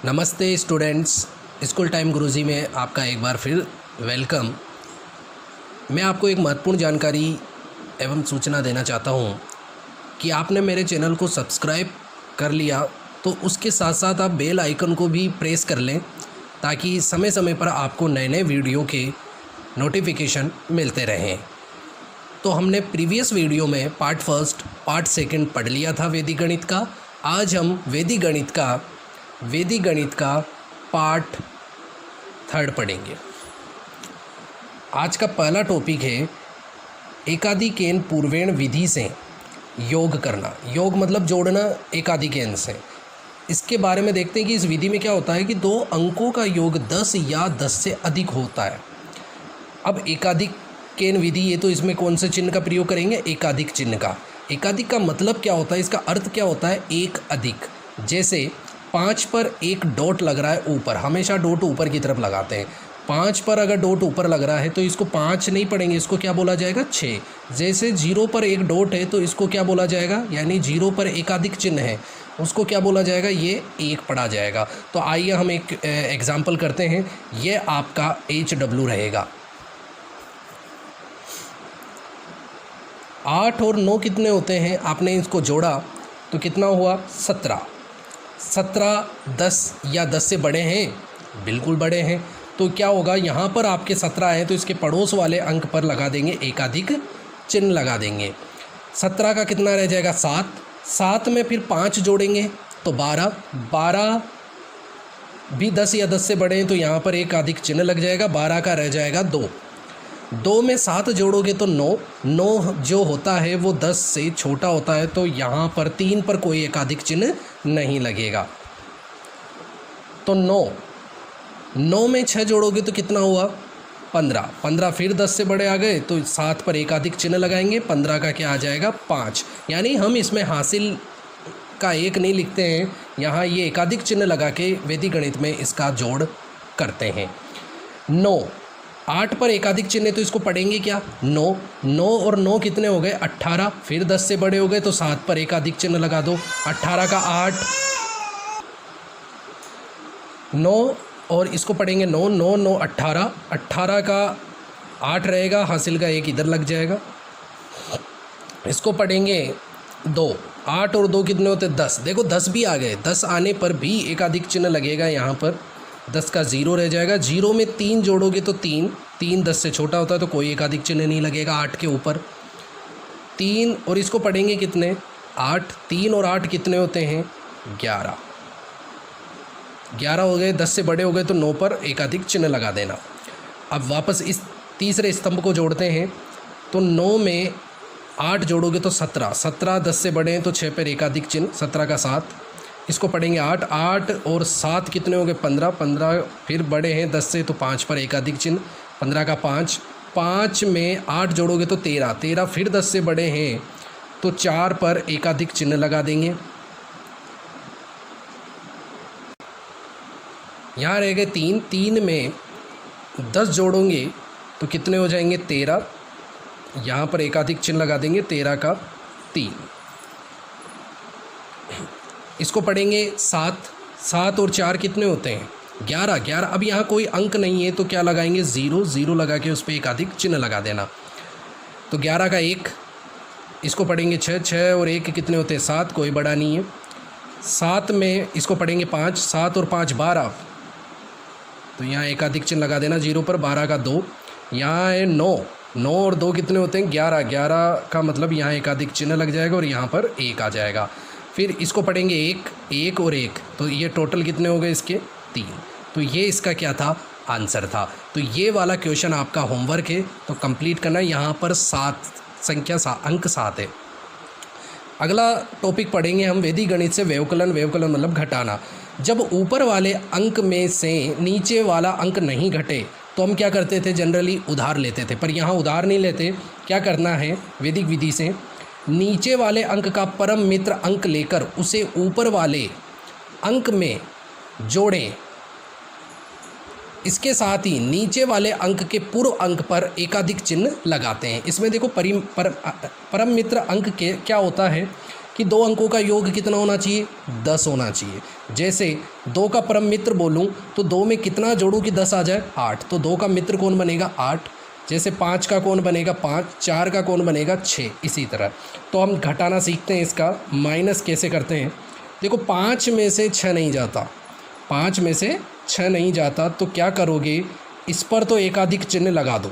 नमस्ते students, school time गुरुजी में आपका एक बार फिर वेलकम। मैं आपको एक महत्वपूर्ण जानकारी एवं सूचना देना चाहता हूं कि आपने मेरे चैनल को सब्सक्राइब कर लिया तो उसके साथ साथ आप बेल आइकन को भी प्रेस कर लें ताकि समय समय पर आपको नए नए वीडियो के नोटिफिकेशन मिलते रहें। तो हमने प्रीवियस वीडियो में पार्ट फर्स्ट पार्ट सेकंड पढ़ लिया था वैदिक गणित का। आज हम वैदिक गणित का पार्ट थर्ड पढ़ेंगे। आज का पहला टॉपिक है एकाधिकेन पूर्वेण विधि से योग करना। योग मतलब जोड़ना एकाधिकेन से। इसके बारे में देखते हैं कि इस विधि में क्या होता है कि दो अंकों का योग 10 या 10 से अधिक होता है। अब एकाधिकेन विधि, ये तो इसमें कौन से चिन्ह का प्रयोग करेंगे? एकाधिक चिन्ह का। एकाधिक का मतलब क्या होता है, इसका अर्थ क्या होता है? एक अधिक। जैसे 5 पर एक डॉट लग रहा है ऊपर, हमेशा डॉट ऊपर की तरफ लगाते हैं। 5 पर अगर डॉट ऊपर लग रहा है तो इसको 5 नहीं पढ़ेंगे, इसको क्या बोला जाएगा? 6। जैसे 0 पर एक डॉट है तो इसको क्या बोला जाएगा? यानी 0 पर एकाधिक चिन्ह है, उसको क्या बोला जाएगा? ये 1 पढ़ा जाएगा। तो आइए हम एक एग्जाम्पल करते हैं। ये आपका HW रहेगा। 8 और 9 कितने होते हैं? आपने इसको जोड़ा तो कितना हुआ? 17। 17 10 या 10 से बड़े हैं? बिल्कुल बड़े हैं। तो क्या होगा, यहाँ पर आपके 17 है तो इसके पड़ोस वाले अंक पर लगा देंगे एकाधिक चिन्ह लगा देंगे। 17 का कितना रह जाएगा? 7। 7 में फिर 5 जोड़ेंगे तो 12। 12 भी 10 या 10 से बड़े हैं तो यहाँ पर एकाधिक चिन्ह लग जाएगा। 12 का रह जाएगा 2। 2 में 7 जोड़ोगे तो 9। 9 जो होता है वो 10 से छोटा होता है तो यहाँ पर 3 पर कोई एकाधिक चिन्ह नहीं लगेगा। तो 9 में 6 जोड़ोगे तो कितना हुआ? 15। 15 फिर 10 से बड़े आ गए तो 7 पर एकाधिक चिन्ह लगाएंगे। 15 का क्या आ जाएगा? 5। यानी हम इसमें हासिल का 1 नहीं लिखते हैं, यहाँ ये एकाधिक चिन्ह लगा के वैदिक गणित में इसका जोड़ करते हैं। 9 8 पर एकाधिक चिन्ह तो इसको पढ़ेंगे क्या? 9। 9 और 9 कितने हो गए? 18। फिर 10 से बड़े हो गए तो 7 पर एकाधिक चिन्ह लगा दो। 18 का 8। 9 और इसको पढ़ेंगे 9। 9 9 18। 18 का 8 रहेगा, हासिल का 1 इधर लग जाएगा। इसको पढ़ेंगे 2। 8 और 2 कितने होते? 10। देखो 10 भी आ गए। 10 आने पर भी एकाधिक चिन्ह लगेगा। यहाँ पर 10 का 0 रह जाएगा। 0 में 3 जोड़ोगे तो 3। 3 10 से छोटा होता है तो कोई एकाधिक चिन्ह नहीं लगेगा 8 के ऊपर। 3 और इसको पढ़ेंगे कितने? 8। 3 और 8 कितने होते हैं? 11। 11 हो गए। 10 से बड़े हो गए तो 9 पर एकाधिक चिन्ह लगा देना। अब वापस इस तीसरे स्तंभ को जोड़ते हैं तो 9 में 8 जोड़ोगे तो 17। 17 10 से बड़े हैं तो 6 पर एकाधिक चिन्ह। 17 का 7। इसको पढ़ेंगे 8। 8 और 7 कितने हो गए? 15। 15 फिर बड़े हैं 10 से तो 5 पर एकाधिक चिन्ह। 15 का 5। 5 में 8 जोड़ोगे तो 13। 13 फिर 10 से बड़े हैं तो 4 पर एकाधिक चिन्ह लगा देंगे। यहाँ रह गए 3। 3 में 10 जोड़ोगे तो कितने हो जाएंगे? 13। यहाँ पर एकाधिक चिन्ह लगा देंगे। 13 का 3। इसको पढ़ेंगे 7। 7 और 4 कितने होते हैं? 11। 11 अब यहाँ कोई अंक नहीं है तो क्या लगाएंगे? 0। 0 लगा के उस पर एकाधिक चिन्ह लगा देना। तो 11 का 1। इसको पढ़ेंगे 6। 6 और 1 कितने होते हैं? 7। कोई बड़ा नहीं है। 7 में इसको पढ़ेंगे 5। 7 और 5 12। तो यहाँ एकाधिक चिन्ह लगा देना 0 पर। 12 का 2। यहाँ है 9। 9 और 2 कितने होते हैं? 11। 11 का मतलब यहाँ एकाधिक चिन्ह लग जाएगा और यहाँ पर 1 आ जाएगा। फिर इसको पढ़ेंगे 1। 1 और 1 तो ये टोटल कितने हो गए इसके? 3। तो ये इसका क्या था? आंसर था। तो ये वाला क्वेश्चन आपका होमवर्क है तो कंप्लीट करना। यहाँ पर 7 अंक 7 है। अगला टॉपिक पढ़ेंगे हम वैदिक गणित से व्यवकलन। व्यवकलन मतलब घटाना। जब ऊपर वाले अंक में से नीचे वाला अंक नहीं घटे तो हम क्या करते थे? जनरली उधार लेते थे, पर यहाँ उधार नहीं लेते। क्या करना है वैदिक विधि से? नीचे वाले अंक का परम मित्र अंक लेकर उसे ऊपर वाले अंक में जोड़ें। इसके साथ ही नीचे वाले अंक के पूर्व अंक पर एकाधिक चिन्ह लगाते हैं। इसमें देखो परम मित्र अंक के क्या होता है कि 2 अंकों का योग कितना होना चाहिए, 10 होना चाहिए। जैसे 2 का परम मित्र बोलूँ तो 2 में कितना जोड़ूँ कि 10 आ जाए, 8। तो 2 का मित्र कौन बनेगा, 8। जैसे 5 का कौन बनेगा, 5। 4 का कौन बनेगा, 6। इसी तरह तो हम घटाना सीखते हैं, इसका माइनस कैसे करते हैं। देखो 5 में से 6 नहीं जाता, 5 में से 6 नहीं जाता तो क्या करोगे, इस पर तो एकाधिक चिन्ह लगा दो।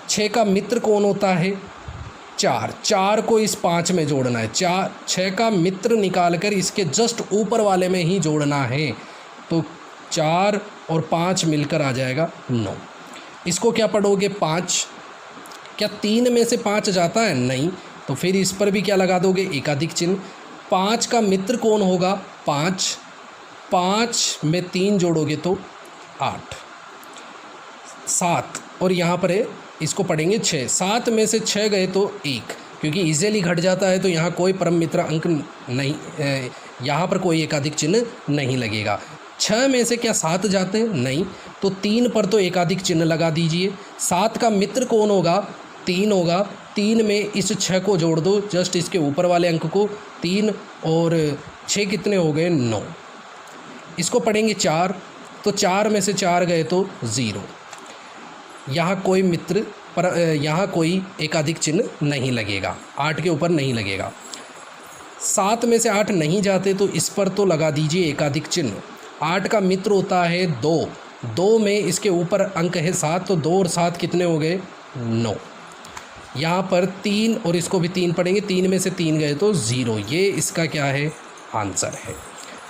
6 का मित्र कौन होता है, 4। 4 को इस 5 में जोड़ना है, 6 का मित्र निकाल कर इसके जस्ट ऊपर वाले में ही जोड़ना है। तो 4 और 5 मिलकर आ जाएगा 9। इसको क्या पढ़ोगे, 5। क्या 3 में से 5 जाता है, नहीं। तो फिर इस पर भी क्या लगा दोगे, एकाधिक चिन्ह। 5 का मित्र कौन होगा, 5। 5 में 3 जोड़ोगे तो 8। 7 और यहाँ पर है, इसको पढ़ेंगे 6। 7 में से 6 गए तो 1, क्योंकि इजीली घट जाता है तो यहाँ कोई परम मित्र अंक नहीं, यहाँ पर कोई एकाधिक चिन्ह नहीं लगेगा। 6 में से क्या 7 जाते हैं, नहीं। तो 3 पर तो एकाधिक चिन्ह लगा दीजिए। 7 का मित्र कौन होगा, 3 होगा। 3 में इस 6 को जोड़ दो, जस्ट इसके ऊपर वाले अंक को। 3 और 6 कितने हो गए, 9। इसको पढ़ेंगे 4। तो 4 में से 4 गए तो 0। यहाँ कोई मित्र पर, यहाँ कोई एकाधिक चिन्ह नहीं लगेगा, 8 के ऊपर नहीं लगेगा। 7 में से 8 नहीं जाते तो इस पर तो लगा दीजिए एकाधिक चिन्ह। 8 का मित्र होता है 2। 2 में इसके ऊपर अंक है 7, तो 2 और 7 कितने हो गए, 9। यहाँ पर 3 और इसको भी 3 पढ़ेंगे। 3 में से 3 गए तो 0। ये इसका क्या है, आंसर है।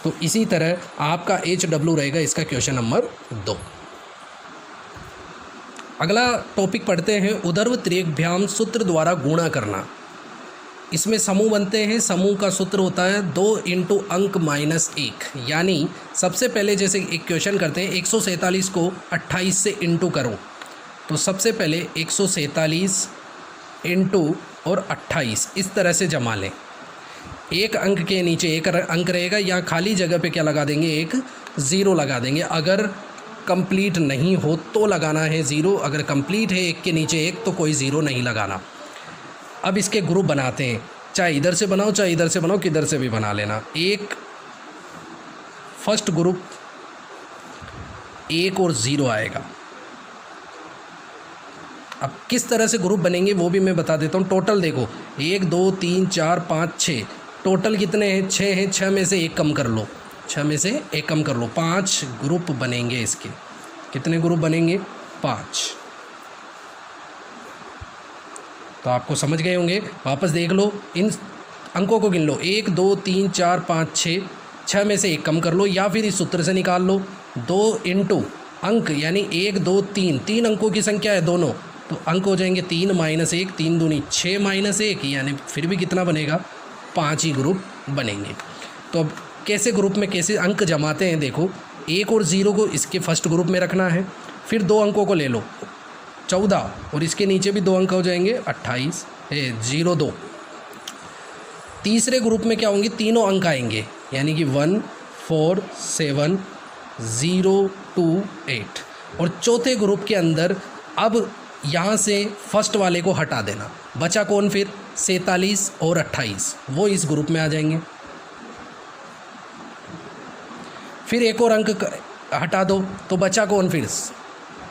तो इसी तरह आपका HW रहेगा इसका क्वेश्चन नंबर 2। अगला टॉपिक पढ़ते हैं, उर्ध्व त्रिज्यभ्याम सूत्र द्वारा गुणा करना। इसमें समूह बनते हैं, समूह का सूत्र होता है 2 इंटू अंक माइनस 1। यानी सबसे पहले जैसे एक क्वेश्चन करते हैं, 147 को 28 से इंटू करो। तो सबसे पहले 147 इंटू और 28 इस तरह से जमा लें। एक अंक के नीचे एक अंक रहेगा, यहाँ खाली जगह पे क्या लगा देंगे, एक 0 लगा देंगे। अगर कंप्लीट नहीं हो तो लगाना है 0, अगर कंप्लीट है एक के नीचे एक तो कोई 0 नहीं लगाना। अब इसके ग्रुप बनाते हैं, चाहे इधर से बनाओ चाहे इधर से बनाओ, किधर से भी बना लेना। एक फर्स्ट ग्रुप 1 और 0 आएगा। अब किस तरह से ग्रुप बनेंगे वो भी मैं बता देता हूँ। टोटल देखो 1 2 3 4 5 6, टोटल कितने हैं, 6 हैं। 6 में से 1 कम कर लो, 6 में से 1 कम कर लो, 5 ग्रुप बनेंगे इसके। कितने ग्रुप बनेंगे, 5। तो आपको समझ गए होंगे, वापस देख लो, इन अंकों को गिन लो, 1 2 3 4 5 6। 6 में से 1 कम कर लो या फिर इस सूत्र से निकाल लो। 2 इंटू अंक यानी 1 2 3, 3 अंकों की संख्या है दोनों, तो अंक हो जाएंगे 3 माइनस 1, 3 दूनी 6 माइनस 1, यानी फिर भी कितना बनेगा, 5 ही ग्रुप बनेंगे। तो अब कैसे ग्रुप में कैसे अंक जमाते हैं, देखो 1 और 0 को इसके फर्स्ट ग्रुप में रखना है। फिर 2 अंकों को ले लो, 14, और इसके नीचे भी 2 अंक हो जाएंगे, 28 0 2। तीसरे ग्रुप में क्या होंगे, तीनों अंक आएंगे, यानी कि 1 4 7 0 2 8। और चौथे ग्रुप के अंदर अब यहाँ से फर्स्ट वाले को हटा देना, बचा कौन फिर, 47 और 28, वो इस ग्रुप में आ जाएंगे। फिर एक और अंक हटा दो तो बचा कौन फिर,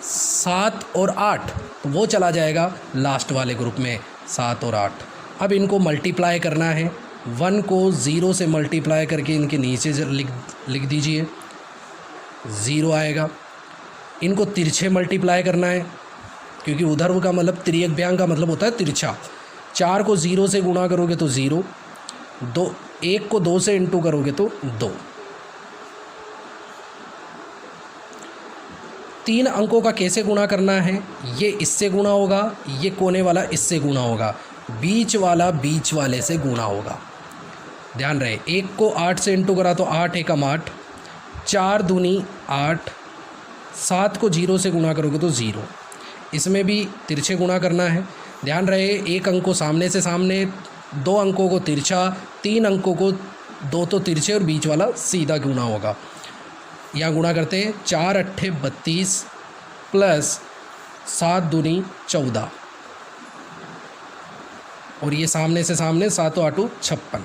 7 और 8, तो वो चला जाएगा लास्ट वाले ग्रुप में, 7 और 8। अब इनको मल्टीप्लाई करना है, 1 को 0 से मल्टीप्लाई करके इनके नीचे लिख दीजिए, 0 आएगा। इनको तिरछे मल्टीप्लाई करना है, क्योंकि उर्ध्व का मतलब त्रिज्यभ्याम का मतलब होता है तिरछा। 4 को 0 से गुणा करोगे तो 0, 1 को 2 से इंटू करोगे तो 2। 3 अंकों का कैसे गुणा करना है, ये इससे गुणा होगा, ये कोने वाला इससे गुणा होगा, बीच वाला बीच वाले से गुणा होगा। ध्यान रहे, 1 को 8 से इंटू करा तो 8 एकम 8, 4 दूनी 8, 7 को 0 से गुणा करोगे तो 0। इसमें भी तिरछे गुणा करना है। ध्यान रहे, 1 अंक को सामने से सामने, 2 अंकों को तिरछा, 3 अंकों को 2 तो तिरछे और बीच वाला सीधा गुणा होगा। यहाँ गुणा करते हैं, 4 अट्ठे 32 प्लस 7 दूनी 14, और ये सामने से सामने 7 8 56।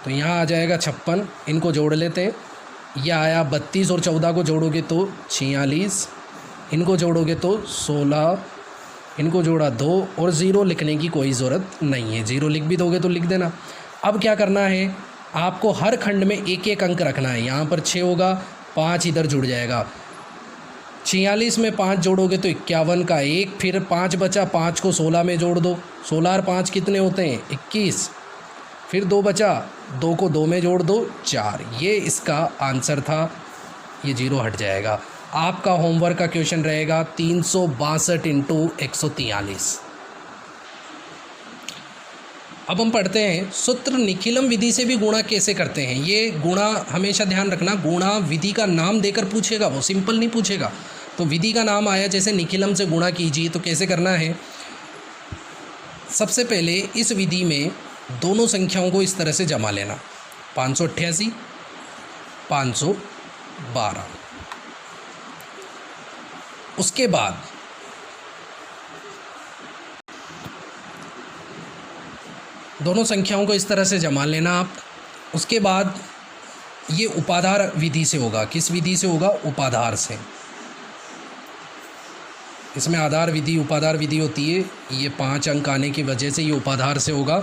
तो यहाँ आ जाएगा 56, इनको जोड़ लेते हैं। यह आया 32 और 14 को जोड़ोगे तो 46, इनको जोड़ोगे तो 16, इनको जोड़ा 2 और 0 लिखने की कोई ज़रूरत नहीं है, 0 लिख भी दोगे तो लिख देना। अब क्या करना है, आपको हर खंड में एक एक अंक रखना है। यहाँ पर 6 होगा, 5 इधर जुड़ जाएगा। 46 में 5 जोड़ोगे तो 51 का 1, फिर 5 बचा, 5 को 16 में जोड़ दो, 16 और 5 कितने होते हैं 21, फिर 2 बचा, 2 को 2 में जोड़ दो 4। ये इसका आंसर था, ये 0 हट जाएगा। आपका होमवर्क का क्वेश्चन रहेगा 362 इंटू 143। अब हम पढ़ते हैं सूत्र निखिलम विधि से भी गुणा कैसे करते हैं। ये गुणा हमेशा ध्यान रखना, गुणा विधि का नाम देकर पूछेगा, वो सिंपल नहीं पूछेगा। तो विधि का नाम आया जैसे निखिलम से गुणा कीजिए, तो कैसे करना है। सबसे पहले इस विधि में दोनों संख्याओं को इस तरह से जमा लेना, 588 512। उसके बाद दोनों संख्याओं को इस तरह से जमा लेना आप। उसके बाद ये उपाधार विधि से होगा। किस विधि से होगा, उपाधार से। इसमें आधार विधि उपाधार विधि होती है, ये 5 अंक आने की वजह से ये उपाधार से होगा।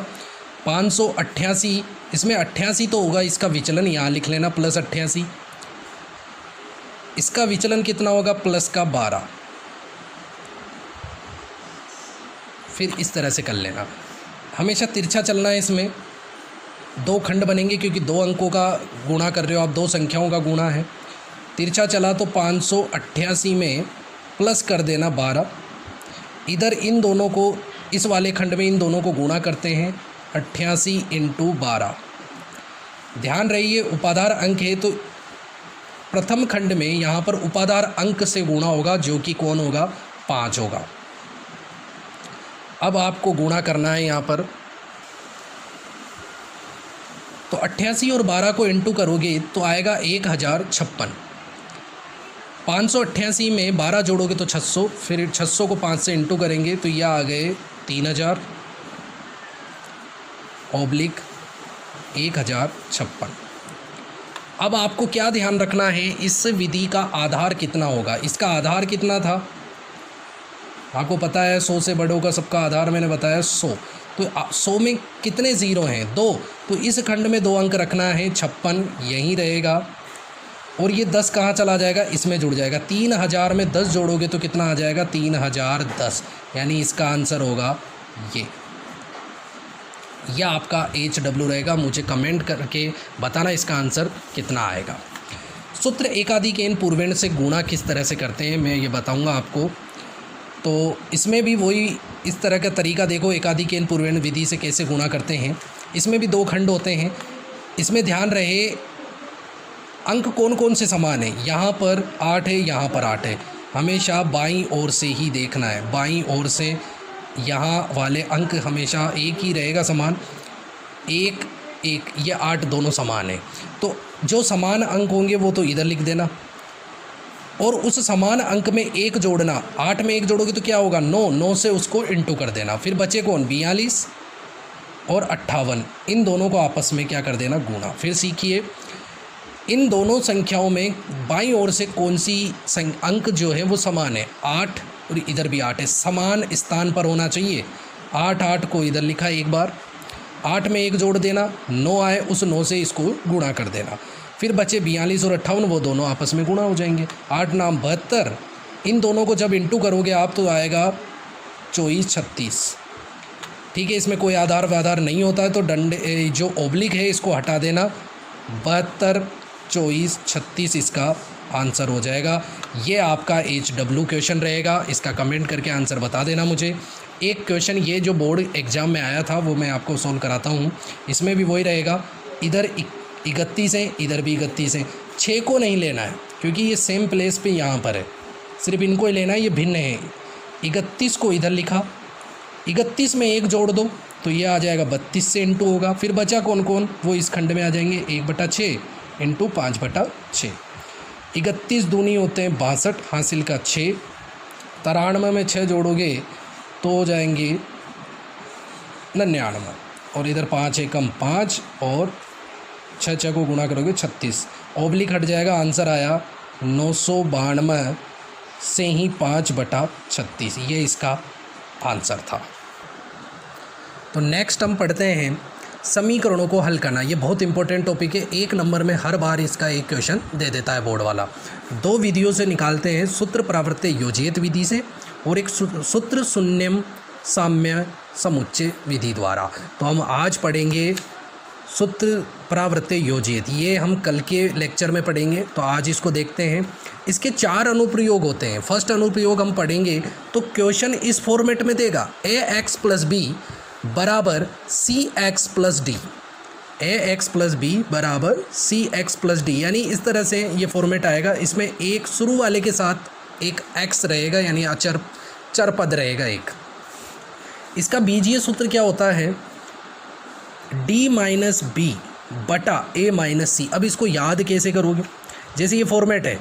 588, इसमें 88 तो होगा, इसका विचलन यहाँ लिख लेना प्लस 88, इसका विचलन कितना होगा प्लस का 12। फिर इस तरह से कर लेना, हमेशा तिरछा चलना है। इसमें 2 खंड बनेंगे क्योंकि 2 अंकों का गुणा कर रहे हो आप, 2 संख्याओं का गुणा है। तिरछा चला तो 588 में प्लस कर देना 12। इधर इन दोनों को, इस वाले खंड में इन दोनों को गुणा करते हैं, 88 इंटू 12। ध्यान रहिए उपाधार अंक है तो प्रथम खंड में यहाँ पर उपाधार अंक से गुणा होगा, जो कि कौन होगा, 5 होगा। अब आपको गुणा करना है यहाँ पर, तो 88 और 12 को इंटू करोगे तो आएगा 1056। 588 में 12 जोड़ोगे तो 600, फिर 600 को 5 से इंटू करेंगे तो यह आ गए 3000 ऑब्लिक 1056। अब आपको क्या ध्यान रखना है, इस विधि का आधार कितना होगा। इसका आधार कितना था आपको पता है, 100 से बड़ों का सबका आधार मैंने बताया 100। तो 100 में कितने ज़ीरो हैं, 2। तो इस खंड में 2 अंक रखना है, 56 यहीं रहेगा। और ये 10 कहाँ चला जाएगा, इसमें जुड़ जाएगा। 3000 में 10 जोड़ोगे तो कितना आ जाएगा, 3010। यानी इसका आंसर होगा ये। यह आपका HW रहेगा। मुझे कमेंट करके बताना इसका आंसर कितना आएगा। सूत्र एकाधिक एन पूर्वेण से गुणा किस तरह से करते हैं मैं ये बताऊंगा आपको। तो इसमें भी वही इस तरह का तरीका देखो, एकाधिक एन पूर्वेण विधि से कैसे गुणा करते हैं। इसमें भी 2 खंड होते हैं। इसमें ध्यान रहे अंक कौन कौन से समान है। यहाँ पर 8 है, यहाँ पर 8 है। हमेशा बाईं ओर से ही देखना है, बाईं ओर से यहाँ वाले अंक हमेशा एक ही रहेगा समान, 1 1, ये 8 दोनों समान है। तो जो समान अंक होंगे वो तो इधर लिख देना, और उस समान अंक में 1 जोड़ना। 8 में 1 जोड़ोगे तो क्या होगा, 9, 9 से उसको इंटू कर देना। फिर बचे कौन, 42 और 58, इन दोनों को आपस में क्या कर देना, गुणा। फिर सीखिए इन दोनों संख्याओं में बाईं ओर से कौन सी अंक जो है वो समान है। 8 और इधर भी 8 है, समान स्थान पर होना चाहिए। 8 8 को इधर लिखा एक बार, 8 में 1 जोड़ देना, 9 आए, उस 9 से इसको गुणा कर देना। फिर बचे 42 और 58, वो दोनों आपस में गुणा हो जाएंगे। 8 नाम 72, इन दोनों को जब इंटू करोगे आप तो आएगा 24 36। ठीक है, इसमें कोई आधार वाधार नहीं होता है तो डंडे जो ओब्लिक है इसको हटा देना। 72 24 36 इसका आंसर हो जाएगा। ये आपका HW क्वेश्चन रहेगा। इसका कमेंट करके आंसर बता देना मुझे। एक क्वेश्चन ये जो बोर्ड एग्ज़ाम में आया था वो मैं आपको सॉल्व कराता हूँ। इसमें भी वही रहेगा, इधर 31 है, इधर भी 31 है। 6 को नहीं लेना है क्योंकि ये सेम प्लेस पे यहाँ पर है, सिर्फ इनको ही लेना है, ये भिन्न है। 31 को इधर लिखा, 31 में 1 जोड़ दो तो ये आ जाएगा 32 से इंटू होगा। फिर बचा कौन कौन, वो इस खंड में आ जाएंगे, 1/6 इंटू 5/6। 31 दूनी होते हैं 62, हासिल का 6। 93 में 6 जोड़ोगे तो हो जाएंगे 99, और इधर 5 एकम 5 और छः छः को गुणा करोगे 36, ऑब्लिक हट जाएगा, आंसर आया 992 से ही 5/36, ये इसका आंसर था। तो नेक्स्ट हम पढ़ते हैं समीकरणों को हल करना। ये बहुत इंपॉर्टेंट टॉपिक है, 1 नंबर में हर बार इसका एक क्वेश्चन दे देता है बोर्ड वाला। 2 विधियों से निकालते हैं, सूत्र प्रावर्त्य योजित विधि से और एक सूत्र शून्यम साम्य समुच्चय विधि द्वारा। तो हम आज पढ़ेंगे सूत्र प्रावर्त्य योजित, ये हम कल के लेक्चर में पढ़ेंगे, तो आज इसको देखते हैं। इसके 4 अनुप्रयोग होते हैं। फर्स्ट अनुप्रयोग हम पढ़ेंगे तो क्वेश्चन इस फॉर्मेट में देगा, ax + b बराबर cx + d, ax + b बराबर cx + d, यानी इस तरह से ये फॉर्मेट आएगा। इसमें एक शुरू वाले के साथ एक x रहेगा, यानी चर पद रहेगा एक। इसका बीजीय सूत्र क्या होता है, d - b बटा a - c। अब इसको याद कैसे करोगे, जैसे ये फॉर्मेट है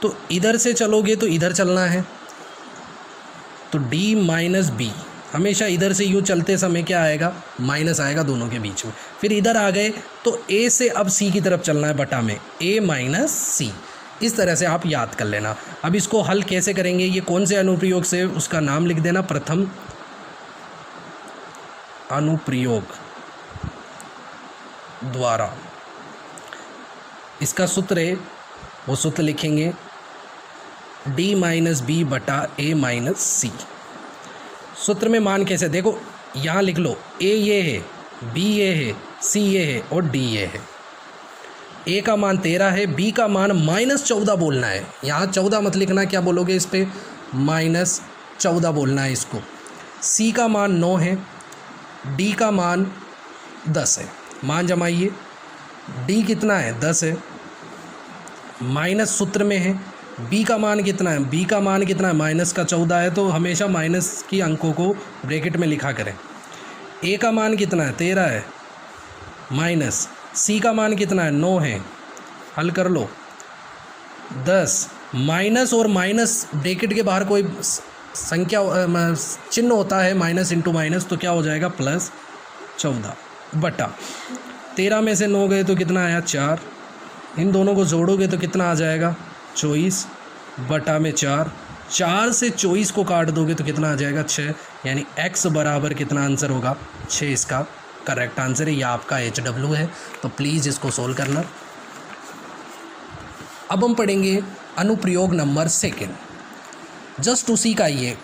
तो इधर से चलोगे तो इधर चलना है, तो d - b हमेशा इधर से यूँ चलते समय क्या आएगा, माइनस आएगा दोनों के बीच में। फिर इधर आ गए तो a से अब c की तरफ चलना है, बटा में a - c। इस तरह से आप याद कर लेना। अब इसको हल कैसे करेंगे, ये कौन से अनुप्रयोग से, उसका नाम लिख देना, प्रथम अनुप्रयोग द्वारा। इसका सूत्र है, वो सूत्र लिखेंगे d - b बटा a - c। सूत्र में मान कैसे, देखो यहाँ लिख लो, a ये है, b ये है, c ये है और d ये है। a का मान 13 है, b का मान -14 बोलना है। यहाँ 14 मत लिखना, क्या बोलोगे इस पर, -14 बोलना है इसको। c का मान 9 है, d का मान 10 है। मान जमाइए, d कितना है, 10 है, माइनस सूत्र में है, b का मान कितना है, b का मान कितना है, -14 है, तो हमेशा माइनस की अंकों को ब्रैकेट में लिखा करें। a का मान कितना है, 13 है, माइनस c का मान कितना है, 9 है, हल कर लो, 10, माइनस और माइनस ब्रैकेट के बाहर कोई संख्या चिन्ह होता है, माइनस इंटू माइनस, तो क्या हो जाएगा, +14 बटा 13 में से 9 गए तो कितना आया, 4। इन दोनों को जोड़ोगे तो कितना आ जाएगा, 24 बटा में 4 से 24 को काट दोगे तो कितना आ जाएगा, 6। यानी x बराबर कितना आंसर होगा, 6 इसका करेक्ट आंसर है। यह आपका HW है, तो प्लीज़ इसको सोल्व करना। अब हम पढ़ेंगे अनुप्रयोग नंबर 2, जस्ट उसी का ही है।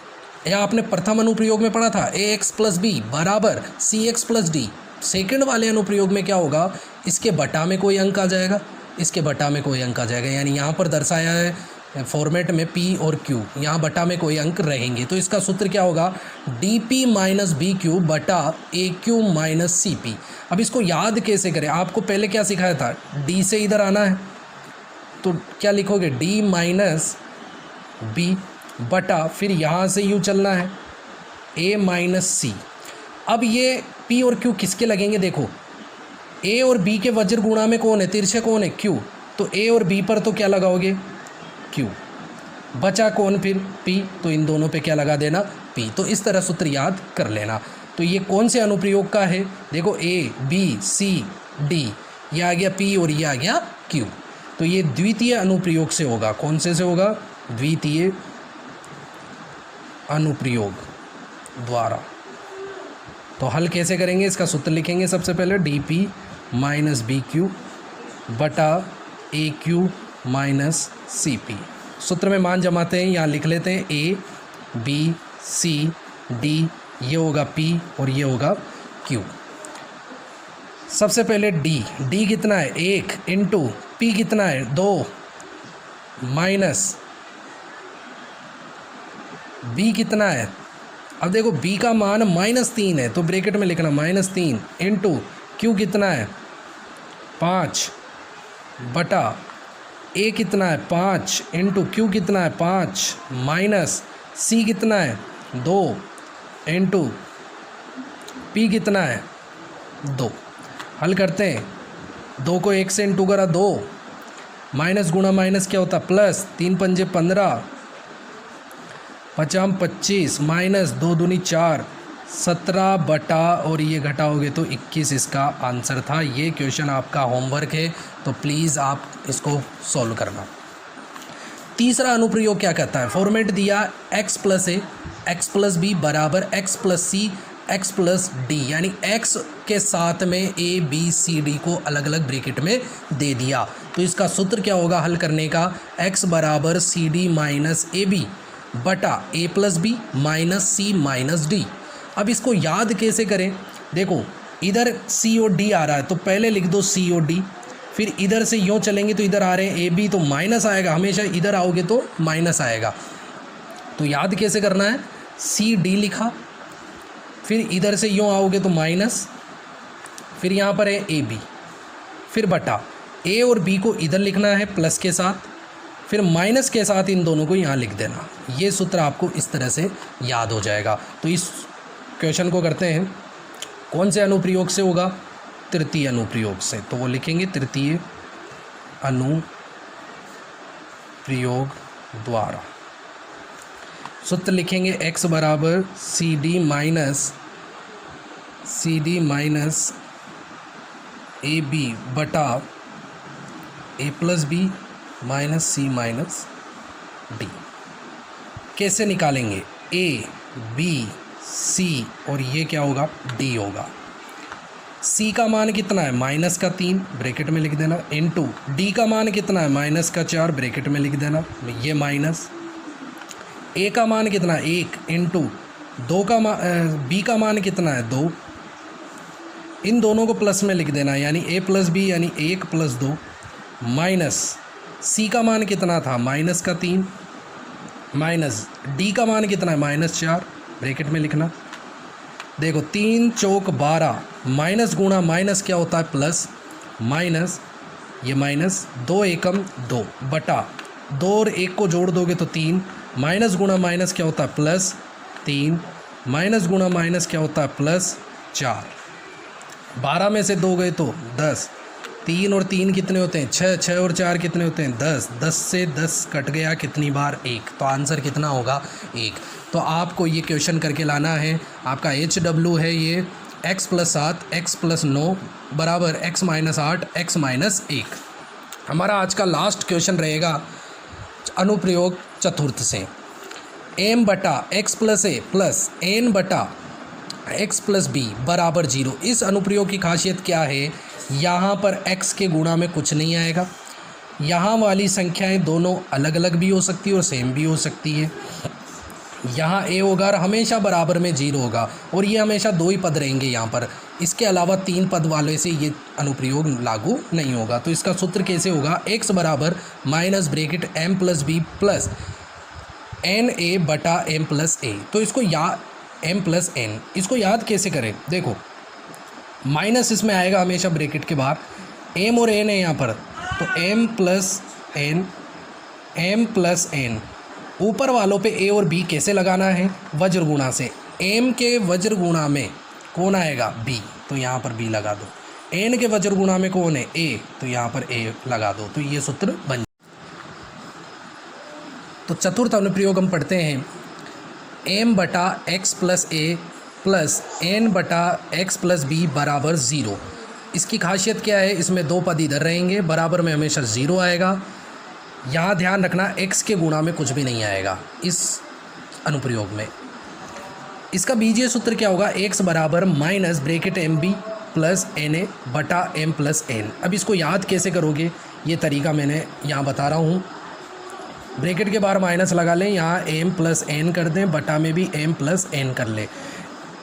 यह आपने प्रथम अनुप्रयोग में पढ़ा था, ax + b बराबर cx + d। सेकंड वाले अनुप्रयोग में क्या होगा, इसके बटा में कोई अंक आ जाएगा, इसके बटा में कोई अंक आ जाएगा, यानी यहाँ पर दर्शाया है फॉर्मेट में p और q, यहाँ बटा में कोई अंक रहेंगे। तो इसका सूत्र क्या होगा, dp - bq बटा aq - cp। अब इसको याद कैसे करें, आपको पहले क्या सिखाया था, d से इधर आना है तो क्या लिखोगे, d - b बटा, फिर यहाँ से यूँ चलना है, a - c। अब ये p और q किसके लगेंगे, देखो a और b के वज्र गुणा में कौन है, तिरछे कौन है, q, तो a और b पर तो क्या लगाओगे, q, बचा कौन फिर, p, तो इन दोनों पे क्या लगा देना, p। तो इस तरह सूत्र याद कर लेना। तो ये कौन से अनुप्रयोग का है, देखो a b c d, ये आ गया p और ये आ गया q, तो ये द्वितीय अनुप्रयोग से होगा। कौन से होगा, द्वितीय अनुप्रयोग द्वारा। तो हल कैसे करेंगे, इसका सूत्र लिखेंगे सबसे पहले, dp - bq बटा aq - cp। सूत्र में मान जमाते हैं, यहाँ लिख लेते हैं, a b c d, ये होगा p और ये होगा q। सबसे पहले d कितना है, 1 इंटू p कितना है, 2 माइनस b कितना है, अब देखो b का मान -3 है, तो ब्रैकेट में लिखना -3 इंटू q कितना है, 5 बटा a कितना है, 5 इंटू q कितना है, 5 माइनस c कितना है, 2 इंटू p कितना है, 2। हल करते हैं, 2 को 1 से इंटू करा 2, माइनस गुणा माइनस क्या होता, प्लस, 3 पंजे 15, 5 25 माइनस 2 दूनी 4, 17 बटा और ये घटाओगे तो 21 इसका आंसर था। ये क्वेश्चन आपका होमवर्क है, तो प्लीज़ आप इसको सॉल्व करना। तीसरा अनुप्रयोग क्या कहता है, फॉर्मेट दिया x प्लस ए एक्स प्लस बी बराबर x प्लस सी एक्स प्लस डी, यानी x के साथ में a b c d को अलग अलग ब्रैकेट में दे दिया। तो इसका सूत्र क्या होगा हल करने का, x बराबर C D minus A B बटा a plus B minus C minus D. अब इसको याद कैसे करें, देखो इधर c और d आ रहा है तो पहले लिख दो c और d, फिर इधर से यूँ चलेंगे तो इधर आ रहे हैं ए बी तो माइनस आएगा, हमेशा इधर आओगे तो माइनस आएगा। तो याद कैसे करना है, सी डी लिखा, फिर इधर से यूँ आओगे तो माइनस, फिर यहाँ पर है ए बी, फिर बटा ए और बी को इधर लिखना है प्लस के साथ, फिर माइनस के साथ इन दोनों को यहाँ लिख देना। ये सूत्र आपको इस तरह से याद हो जाएगा। तो इस क्वेश्चन को करते हैं कौन से अनुप्रयोग से होगा, तृतीय अनुप्रयोग से। तो वो लिखेंगे तृतीय अनुप्रयोग द्वारा। सूत्र लिखेंगे x बराबर C D minus A B बटा A plus B minus C minus D. कैसे निकालेंगे, ए बी सी और ये क्या होगा डी होगा। c का मान कितना है माइनस का 3 ब्रैकेट में लिख देना, इनटू d का मान कितना है माइनस का 4 ब्रैकेट में लिख देना, ये माइनस a का मान कितना है 1 इंटू b का मान कितना है 2, इन दोनों को प्लस में लिख देना, यानी a प्लस बी यानी 1 प्लस 2 माइनस c का मान कितना था माइनस का 3 माइनस d का मान कितना है माइनस 4 ब्रैकेट में लिखना। देखो 3 चौक 12 माइनस गुणा माइनस क्या होता है प्लस, माइनस ये माइनस 2 एकम 2 बटा 2 और 1 को जोड़ दोगे तो 3, माइनस गुणा माइनस क्या होता है प्लस 3, माइनस गुणा माइनस क्या होता है प्लस 4। 12 में से 2 गए तो 10, 3 और 3 कितने होते हैं 6, 6 और 4 कितने होते हैं 10, 10 से 10 कट गया कितनी बार 1, तो आंसर कितना होगा 1। तो आपको ये क्वेश्चन करके लाना है। आपका HW है ये x प्लस 7 x प्लस 9 बराबर x माइनस 8 x माइनस 1। हमारा आज का लास्ट क्वेश्चन रहेगा अनुप्रयोग चतुर्थ से, m बटा x plus a plus n बटा x प्लस b बराबर 0। इस अनुप्रयोग की खासियत क्या है, यहाँ पर x के गुणा में कुछ नहीं आएगा, यहाँ वाली संख्याएं दोनों अलग अलग भी हो सकती है और सेम भी हो सकती है। यहाँ a होगा और हमेशा बराबर में 0 होगा, और ये हमेशा 2 ही पद रहेंगे यहाँ पर, इसके अलावा 3 पद वाले से ये अनुप्रयोग लागू नहीं होगा। तो इसका सूत्र कैसे होगा, x बराबर minus bracket m plus B plus N A बटा m प्लस ए। तो इसको m प्लस n, इसको याद कैसे करें, देखो माइनस इसमें आएगा हमेशा ब्रैकेट के बाहर, m और n है यहाँ पर, तो m प्लस n ऊपर वालों पे a और b कैसे लगाना है, वज्र गुणा से। m के वज्र गुणा में कौन आएगा b, तो यहाँ पर b लगा दो, n के वज्र गुणा में कौन है a, तो यहाँ पर a लगा दो। तो ये सूत्र बन। तो चतुर्थ अनुप्रयोग हम पढ़ते हैं, m बटा x plus a plus n बटा x प्लस b बराबर 0। इसकी खासियत क्या है, इसमें 2 पद इधर रहेंगे, बराबर में हमेशा 0 आएगा। यहाँ ध्यान रखना x के गुणा में कुछ भी नहीं आएगा इस अनुप्रयोग में। इसका बीजीय सूत्र क्या होगा, x बराबर minus bracket M B plus N A बटा m प्लस n। अब इसको याद कैसे करोगे, ये तरीका मैंने यहाँ बता रहा हूँ। ब्रैकेट के बाहर माइनस लगा लें, यहाँ m प्लस n कर दें, बटा में भी m प्लस n कर लें।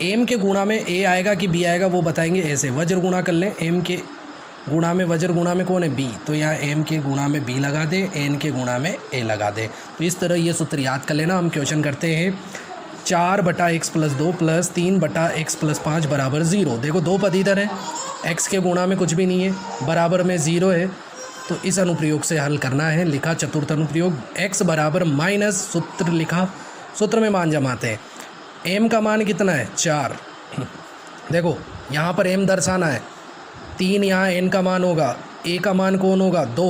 m के गुणा में a आएगा कि b आएगा वो बताएंगे ऐसे, वज्र गुणा कर लें, m के गुणा में वज्र गुणा में कौन है b, तो यहाँ m के गुणा में b लगा दे, n के गुणा में a लगा दे। तो इस तरह ये सूत्र याद कर लेना। हम क्वेश्चन करते हैं 4 बटा x प्लस 2 प्लस 3 बटा x प्लस 5 बराबर 0। देखो 2 पद इधर है, x के गुणा में कुछ भी नहीं है, बराबर में 0 है, तो इस अनुप्रयोग से हल करना है। लिखा चतुर्थ अनुप्रयोग, x बराबर माइनस, सूत्र लिखा, सूत्र में मान जमाते हैं। m का मान कितना है 4, देखो यहाँ पर m दर्शाना है, 3 यहाँ n का मान होगा, a का मान कौन होगा 2,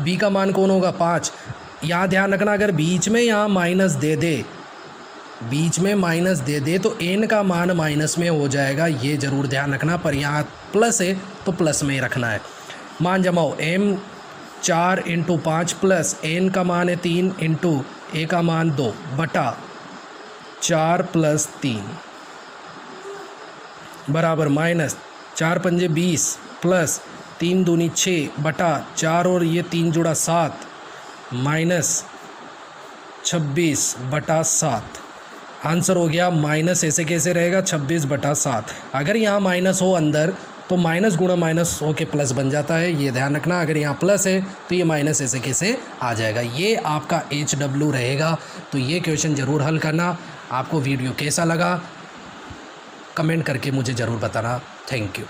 b का मान कौन होगा 5। यहाँ ध्यान रखना, अगर बीच में यहाँ माइनस दे दे बीच में माइनस दे दे तो n का मान माइनस में हो जाएगा, ये ज़रूर ध्यान रखना। पर यहाँ प्लस है तो प्लस में ही रखना है। मान जमाओ m 4 × 5 प्लस n का मान है 3 × a का मान 2 बटा 4 + 3 बराबर माइनस 4 × 5 = 20 प्लस 3 दूनी 6 बटा 4 और ये 3 जुड़ा 7 माइनस 26 बटा 7। आंसर हो गया माइनस। ऐसे कैसे रहेगा 26 बटा 7। अगर यहाँ माइनस हो अंदर तो माइनस गुणा माइनस हो के प्लस बन जाता है, ये ध्यान रखना। अगर यहाँ प्लस है तो ये माइनस ऐसे कैसे आ जाएगा। ये आपका HW रहेगा। तो ये क्वेश्चन ज़रूर हल करना। आपको वीडियो कैसा लगा कमेंट करके मुझे ज़रूर बताना। Thank you.